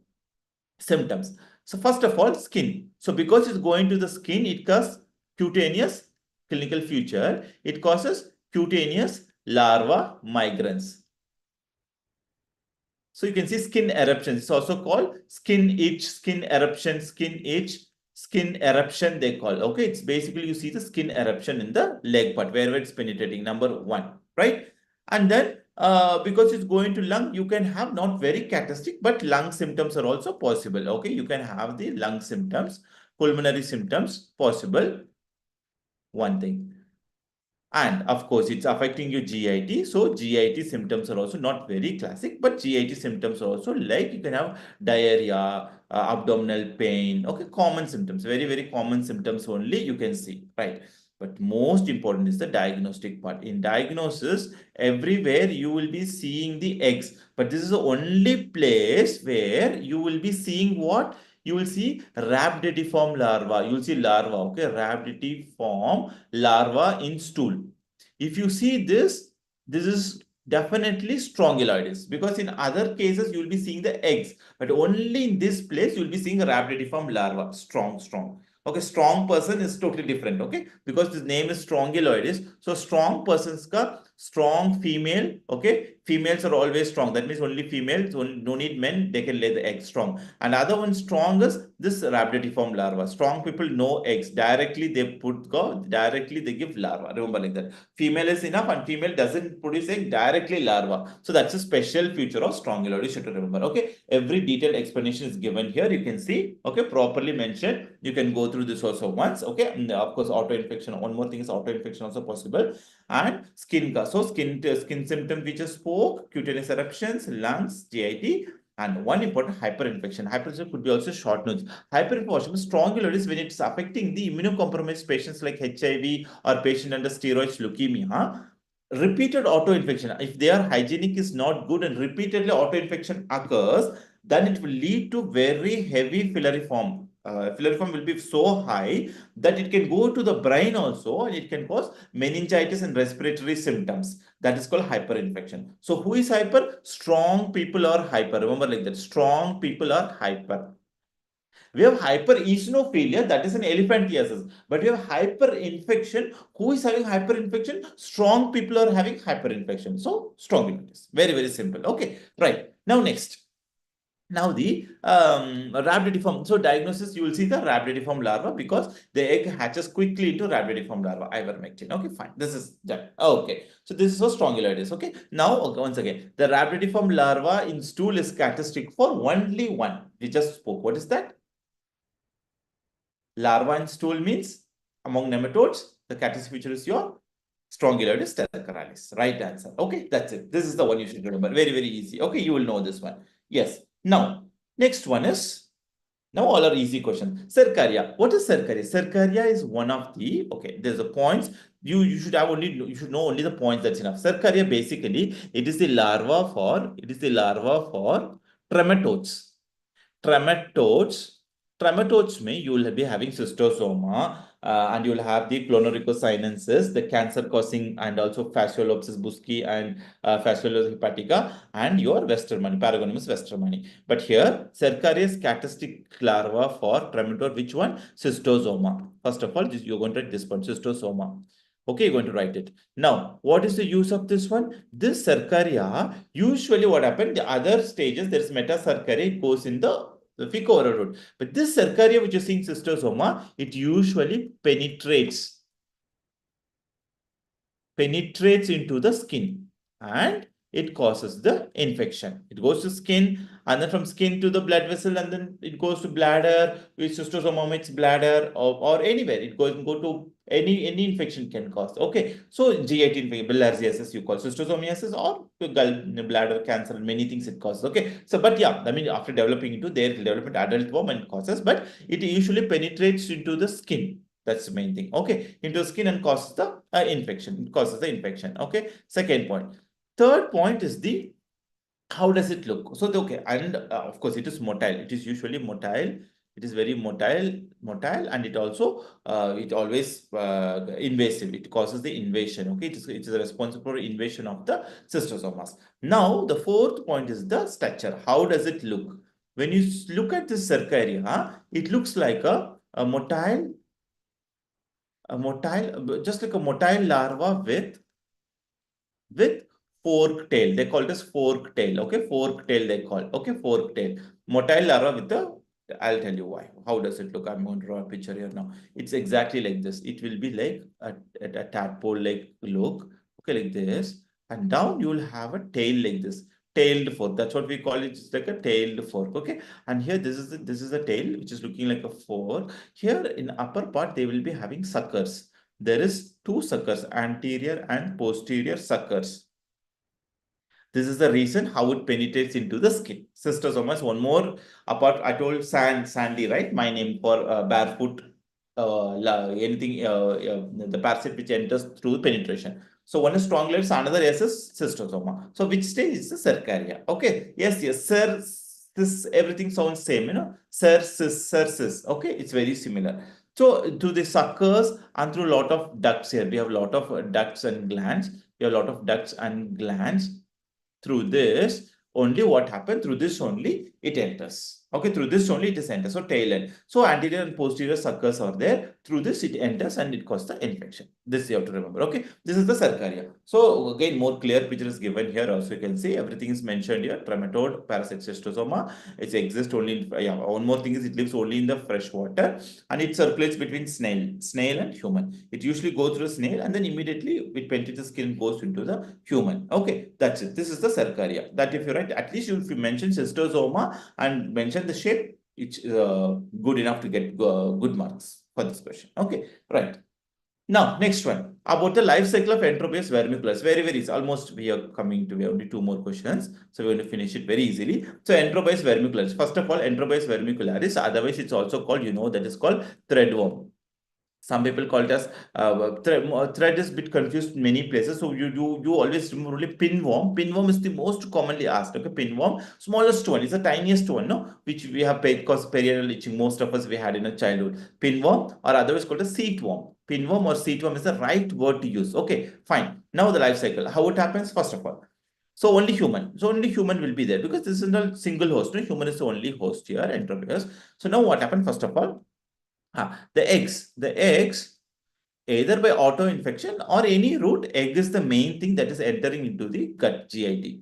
symptoms. So first of all, skin. So because it's going to the skin, it causes cutaneous clinical feature. It causes cutaneous larva migrants. So you can see skin eruption. It's also called skin itch, skin eruption, skin itch, skin eruption they call. Okay, it's basically you see the skin eruption in the leg part, wherever it's penetrating, number one, right? And then because it's going to lung, you can have not very characteristic, but lung symptoms are also possible. Okay, you can have the lung symptoms, pulmonary symptoms possible, one thing. And of course, it's affecting your GIT. So GIT symptoms are also not very classic, but GIT symptoms are also like you can have diarrhea, abdominal pain. Okay, common symptoms, very, very common symptoms only you can see, right? But most important is the diagnostic part. In diagnosis, everywhere you will be seeing the eggs, but this is the only place where you will be seeing what? You will see rhabdiform larva. You will see larva, okay, rhabdiform larva in stool. If you see this, this is definitely strongyloides, because in other cases you will be seeing the eggs, but only in this place you will be seeing a rhabdiform larva. Strong. Okay, strong person is totally different. Okay, because this name is strongyloides. So strong persons ka strong female. Okay, females are always strong. That means only females. No need men. They can lay the egg strong. And other one strong is this rhabdiform larva. Strong people no eggs directly. They put go directly. They give larva. Remember like that. Female is enough, and female doesn't produce egg directly larva. So that's a special feature of strongyloides. You should remember. Okay, every detailed explanation is given here. You can see. Okay, properly mentioned. You can go through this also once. Okay, and of course, auto-infection. One more thing is auto-infection also possible. And skin. So skin symptom which I spoke, cutaneous eruptions, lungs, GIT, and one important hyperinfection. Hyperinfection could be also short nose. Hyperinfection is strongyloides when it's affecting the immunocompromised patients like HIV or patient under steroids leukemia. Repeated auto-infection, if their hygienic is not good and repeatedly auto-infection occurs, then it will lead to very heavy filariform. Filariform will be so high that it can go to the brain also, and it can cause meningitis and respiratory symptoms. That is called hyperinfection. So who is hyper? Strong people are hyper. Remember like that. Strong people are hyper. We have hypereosinophilia, that is an elephantiasis. But we have hyperinfection. Who is having hyperinfection? Strong people are having hyperinfection. So strongyloides. Very, very simple. Okay, right. Now next. Now the rhabdiform. So diagnosis, you will see the rhabdiform larva because the egg hatches quickly into rhabdiform larva, ivermectin. Okay, fine. This is done. Okay. So this is so strongyloides. Okay. Now, okay, once again, the rhabdiform larva in stool is characteristic for only one. We just spoke. What is that? Larva in stool means among nematodes, the characteristic feature is your strongyloides stercoralis. Right answer. Okay, that's it. This is the one you should remember. Very, very easy. Okay, you will know this one. Yes. Now, next one is, now all are easy questions. Cercaria. What is Cercaria? Cercaria is one of the, okay, there's a points. You should have only, you should know only the points, that's enough. Cercaria basically, it is the larva for trematodes. Trematodes may you will be having cystosoma and you will have the clonorhynchos, the cancer causing, and also Fasciolopsis busci and Fasciolopsis hepatica, and your Westermanni, Paragonimus westermanni. But here, Cercaria's characteristic larva for trematode, which one? Cystosoma. First of all, you're going to write this one, cystosoma. Okay, you're going to write it. Now, what is the use of this one? This Cercaria, usually what happened, the other stages, there's metacercaria, it goes in the fico-oral route. But this Cercaria, which is seeing cystosoma, it usually penetrates into the skin and it causes the infection. It goes to skin, and then from skin to the blood vessel, and then it goes to bladder, which cystosoma means bladder, or anywhere. It goes go to any infection can cause. Okay, so GIT infection, bilharziasis, you call cystosomiasis, or bladder cancer, and many things it causes. Okay, so but yeah, I mean after developing into their development adult form and causes, but it usually penetrates into the skin. That's the main thing. Okay, into the skin and causes the infection. It causes the infection. Okay. Second point. Third point is the how does it look? So okay, and of course it is motile. It is usually motile. It is very motile, and it also it always invasive. It causes the invasion. Okay, it is responsible for invasion of the cystosomas. Now the fourth point is the structure. How does it look? When you look at this cercaria, it looks like a motile, just like a motile larva with fork tail. They call it as fork tail. Okay, fork tail they call. Okay, fork tail. Motile larva with the. I'll tell you why. How does it look? I'm going to draw a picture here now. It's exactly like this. It will be like a tadpole-like look. Okay, like this. And down you will have a tail like this. Tailed fork. That's what we call it. It's like a tailed fork. Okay. And here this is the tail which is looking like a fork. Here in upper part they will be having suckers. There is two suckers, anterior and posterior suckers. This is the reason how it penetrates into the skin. Cystosomas, one more apart, I told Sandy, right? My name for barefoot, anything, the parasite which enters through penetration. So one is strong legs, another is a cystosoma. So which stage is the cercaria? Okay, yes, sir, this everything sounds same, sir, cis. Okay, it's very similar. So to the suckers and through a lot of ducts here, we have a lot of ducts and glands. We have a lot of ducts and glands. Through this only what happened, through this only it enters. Okay, through this only it is enters. So tail end. So anterior and posterior suckers are there. Through this it enters and it causes the infection. This you have to remember. Okay, this is the cercaria. So again, more clear picture is given here. Also you can see everything is mentioned here. Trematode, parasite cystosoma. It exists only in, yeah, one more thing is it lives only in the fresh water and it circulates between snail and human. It usually goes through snail and then immediately it penetrates the skin, goes into the human. Okay, that's it. This is the cercaria. That if you write, at least if you mention cystosoma and mention the shape, it's good enough to get good marks for this question. Okay, right. Now, next one about the life cycle of Enterobius vermiculus. Very, very easy. Almost we are coming to, we have only two more questions. So we're going to finish it very easily. So Enterobius vermiculus. First of all, Enterobius vermicularis. Otherwise, it's also called, that is called threadworm. Some people call it as thread is a bit confused in many places. So you always remember only pinworm. Pinworm is the most commonly asked. Okay, pinworm, smallest one, is the tiniest one, no, which we have paid cause perineal itching. Most of us we had in a childhood. Pinworm or otherwise called a seatworm. Pinworm or seatworm is the right word to use. Okay, fine. Now the life cycle. How it happens? First of all, so only human. So only human will be there because this is a single host. No? Human is the only host here, Enterobius. So now what happened? First of all, the eggs, either by auto-infection or any route, egg is the main thing that is entering into the gut, GIT.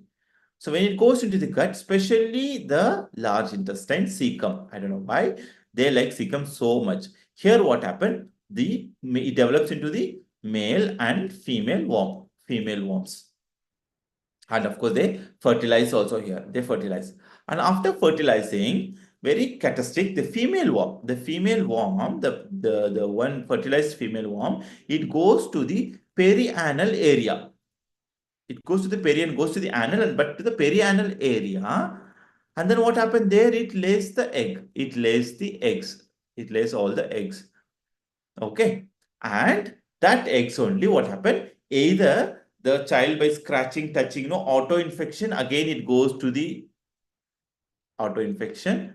So when it goes into the gut, especially the large intestine, cecum, I don't know why, they like cecum so much. Here what happened? It develops into the male and female worms. And of course, they fertilize also here. They fertilize. And after fertilizing, very characteristic, the female worm, the one fertilized female worm, it goes to the perianal area. It goes to the goes to the anal, but to the perianal area. And then what happened there? It lays the egg. It lays the eggs. It lays all the eggs. Okay. And that eggs only, what happened? Either the child by scratching, touching, auto-infection, again it goes to the auto-infection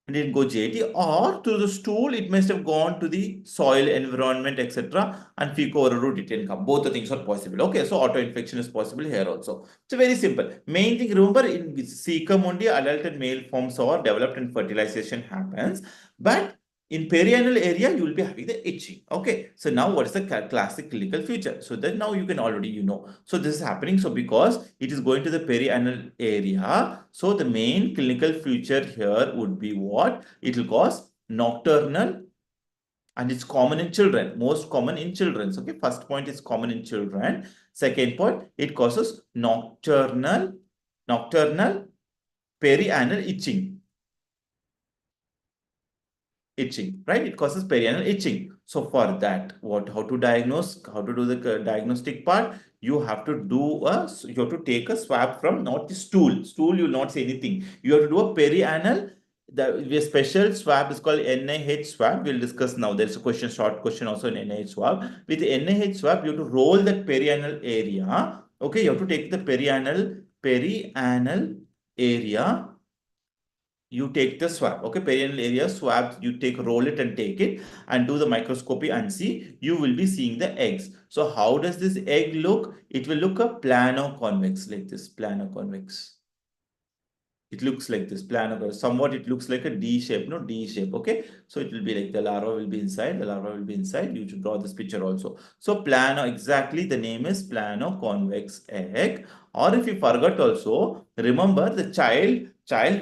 and it go JT, or to the stool, it must have gone to the soil, environment, etc. And fecal route, it can come. Both the things are possible. Okay, so auto-infection is possible here also. So very simple. Main thing, remember, in cecum only adult and male forms are developed and fertilization happens. But in perianal area, you will be having the itching. Okay. So now what is the classic clinical feature? So then now you can already, So this is happening. So because it is going to the perianal area, so the main clinical feature here would be what? It will cause nocturnal, and it's common in children, most common in children. Okay. First point is common in children. Second point, it causes nocturnal perianal itching, right? It causes perianal itching. So for that, how to diagnose, how to do the diagnostic part? You have to take a swab from, not the stool. Stool, you will not say anything. You have to do a perianal the special swab is called NIH swab. We'll discuss now. There's a question, short question also in NIH swab. With the NIH swab, you have to roll that perianal area. Okay, you have to take the perianal area. You take the swab. Okay, perianal area swab. You take, roll it and take it and do the microscopy and see. You will be seeing the eggs. So how does this egg look? It will look a plano-convex like this. Plano-convex. It looks like this plano, somewhat it looks like a D shape, no D shape. Okay, so it will be like the larva will be inside, the larva will be inside. You should draw this picture also. So plano, exactly the name is plano convex egg. Or if you forgot also, remember the child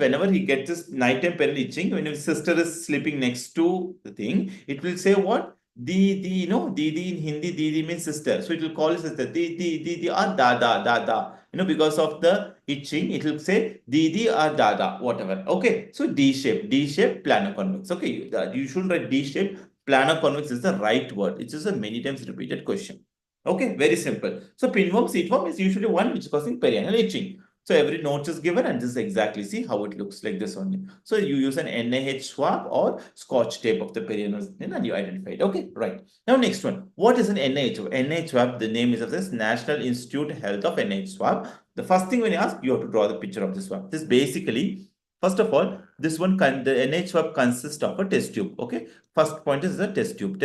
whenever he gets this nighttime period itching, when his sister is sleeping next to the thing, it will say what? Didi, Didi in Hindi, Didi means sister. So it will call it sister. Didi, or Dada. Because of the itching, it will say Didi or Dada, whatever. Okay. So D shape, plano-convex. Okay. You should write D shape, plano-convex is the right word. It is a many times repeated question. Okay. Very simple. So pinworm, seedworm is usually one which is causing perianal itching. So every note is given and this is exactly, see how it looks like this only. So you use an NaH swab or scotch tape of the perianal and you identify it. Okay, right. Now next one. What is an NaH swab? NaH swab, the name is of this National Institute Health of NaH swab. The first thing when you ask, you have to draw the picture of this swab. This basically, first of all, this one, the NaH swab consists of a test tube. Okay, first point is the test tube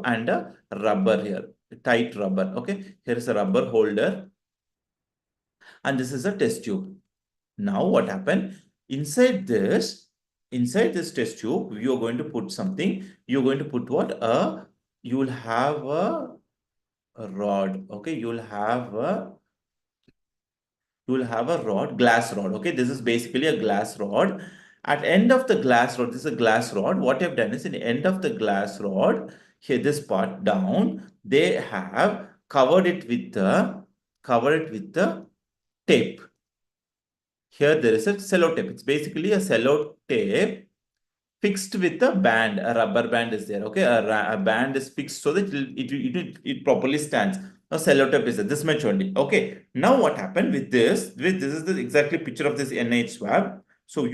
and a rubber here, tight rubber. Okay, here is a rubber holder and this is a test tube. Now what happened? Inside this test tube, you are going to put something. You're going to put what? You will have a rod. Okay, you will have a rod, glass rod. Okay, this is basically a glass rod. At end of the glass rod, this is a glass rod. What I've done is in the end of the glass rod, here this part down, they have covered it with the tape. Here there is a cello tape. It's basically a cello tape fixed with a band. A rubber band is there. Okay, a band is fixed so that it properly stands. A cello tape is there. This much only. Okay. Now what happened with this? This is the exactly picture of this NIH swab. So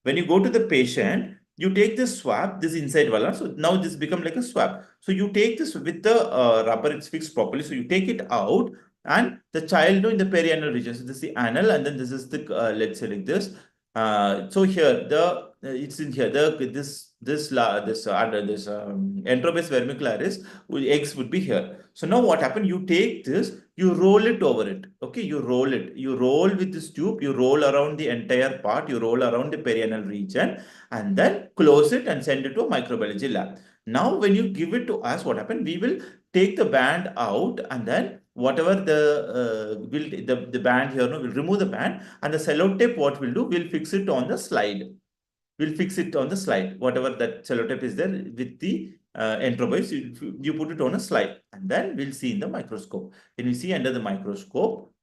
when you go to the patient, you take this swab, this inside wala. So now this become like a swab. So you take this with the rubber, it's fixed properly. So you take it out and the child in the perianal region. So this is the anal and then this is the, let's say like this. So here it's in here this Enterobase vermicularis eggs would be here. So now what happened? You take this, you roll it over it. Okay, you roll with this tube, you roll around the entire part, you roll around the perianal region, and then close it and send it to a microbiology lab. Now, when you give it to us, what happened? We will take the band out and then whatever the band here, we'll remove the band and the cello tape, what we'll do, we'll fix it on the slide. We'll fix it on the slide. Whatever that cello tape is there with the enterobase, you put it on a slide and then we'll see in the microscope. When you see under the microscope,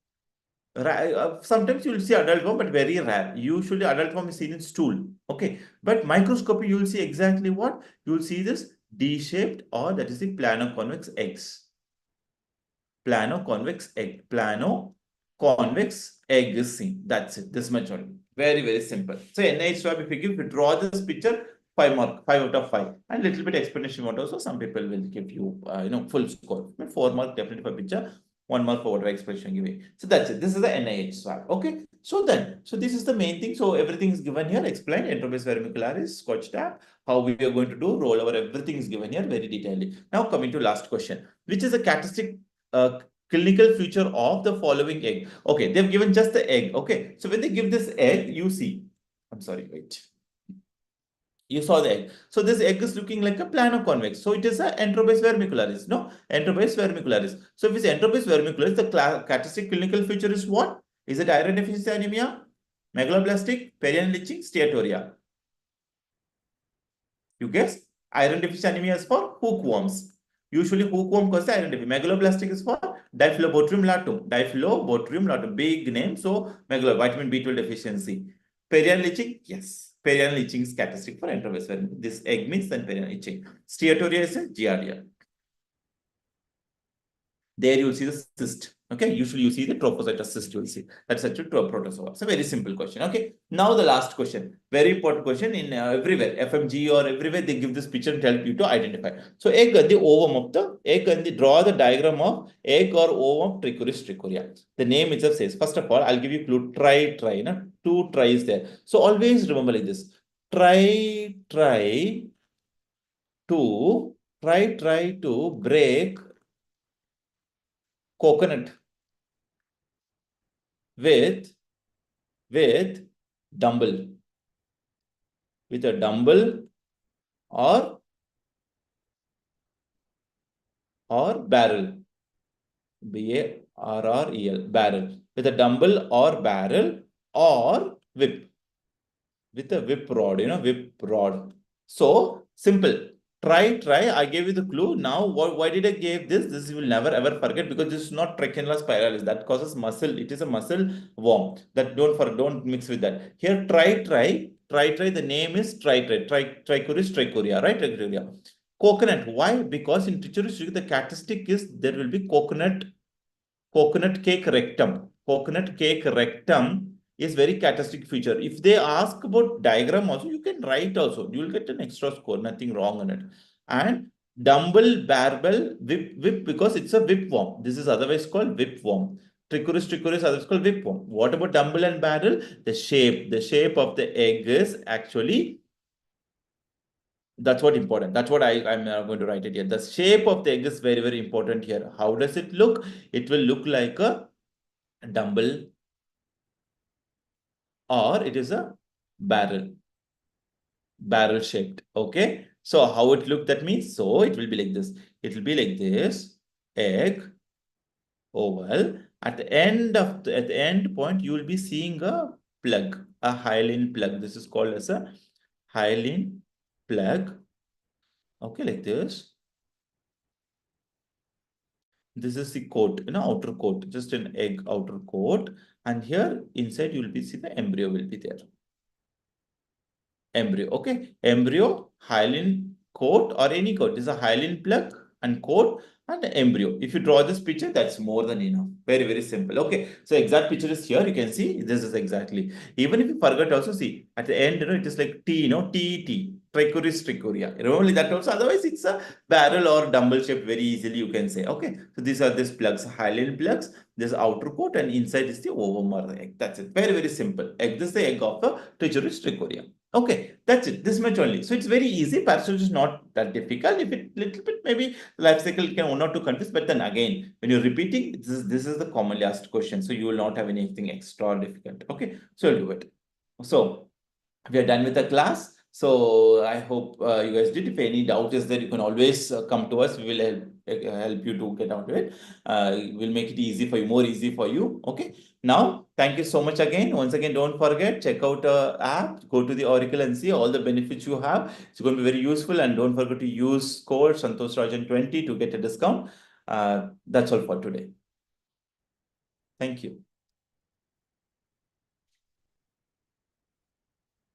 sometimes you will see adult form, but very rare. Usually adult form is seen in stool. Okay. But microscopy, you will see exactly what? You will see this D-shaped or that is the plano-convex eggs. Plano-convex egg is seen. That's it. This much only. Very, very simple. So NIH swab, if you draw this picture, 5 out of 5. And little bit explanation what also some people will give you, full score. 4 mark definitely for picture, 1 mark for whatever expression giving. So that's it. This is the NIH swab. Okay. So this is the main thing. So everything is given here. Explain Enterobase vermicularis, Scotch tab, how we are going to do rollover. Everything is given here very detailedly. Now coming to last question, which is a characteristic clinical feature of the following egg. Okay, they've given just the egg. Okay, so when they give this egg, you see, I'm sorry, wait. You saw the egg. So this egg is looking like a plano-convex. So it is a Enterobase vermicularis. No, Enterobase vermicularis. So if it's Enterobase vermicularis, the characteristic clinical feature is what? Is it iron deficiency anemia, megaloblastic, perianal itching, steatorrhea? You guess? Iron deficiency anemia is for hookworms. Usually hookworm causes iron deficiency. Megaloblastic is for Diphyllobotrium latum. Big name. So vitamin B12 deficiency. Perianal itching, yes. Perianal itching is characteristic for Enterobase. This egg means then perianal itching. Steatorrhea is a giardia. there you will see the cyst. Okay, usually you see the trophocytous cyst, you will see. That's actually to a protozoa. It's a very simple question. Okay, now the last question. Very important question in everywhere, FMG or everywhere, they give this picture to help you to identify. So, egg and the ovum of the egg and the draw the diagram of egg or ovum of Trichuris trichoria. The name itself says, first of all, I'll give you clue, try, no? Two tries there. So, always remember like this. Try to break coconut with dumbbell, with a dumbbell or barrel, BARREL, barrel, with a dumbbell or barrel or whip, with a whip rod, whip rod. So simple. Try. I gave you the clue. Now, why did I give this? This you will never ever forget, because this is not Trichinella spiralis. That causes muscle. It is a muscle worm. That don't mix with that. Here, try. The name is Trichuris trichoria, right? Trichoria. Coconut. Why? Because in Trichuris, the characteristic is there will be coconut cake rectum. Coconut cake rectum is very characteristic feature. If they ask about diagram also, you can write also. You will get an extra score, nothing wrong in it. And dumbbell, barbell, whip, because it's a whip worm. This is otherwise called whip worm. Trichuris otherwise called whip worm. What about dumbbell and barrel? The shape of the egg is actually, that's what important. That's what I'm going to write it here. The shape of the egg is very, very important here. How does it look? It will look like a dumbbell, or it is a barrel shaped. Okay, so how it look, that means, so it will be like this. It will be like this, egg, oval. At the end point, you will be seeing a plug, a hyaline plug. This is called as a hyaline plug. Okay, like this. This is the coat, outer coat, just an egg outer coat. And here inside you will be see the embryo will be there. Embryo, okay. Embryo, hyaline coat or any coat. This is a hyaline plug and coat and embryo. If you draw this picture, that's more than enough. Very, very simple. Okay. So exact picture is here. You can see this is exactly. Even if you forget, also see at the end, it is like T, TET. Trichuris trichoria. Remember that also. Otherwise, it's a barrel or dumbbell shape very easily, you can say. Okay. So these are these plugs, hyaline plugs. This outer coat, and inside is the ovum or the egg. That's it. Very, very simple. Egg. This is the egg of the Trichuris trichoria. Okay, that's it. This much only. So it's very easy. Parasitology is not that difficult. If it little bit maybe life cycle can one or two confuse, but then again, when you're repeating, this is the commonly asked question. So you will not have anything extra difficult. Okay, so you'll do it. So we are done with the class. So I hope you guys did. If any doubt is there, you can always come to us. We will help you to get out of it. We'll make it easy for you, more easy for you. Okay. Now, thank you so much again. Once again, don't forget, check out app, go to the Auricle and see all the benefits you have. It's going to be very useful, and don't forget to use code Santhosh20 to get a discount. That's all for today. Thank you.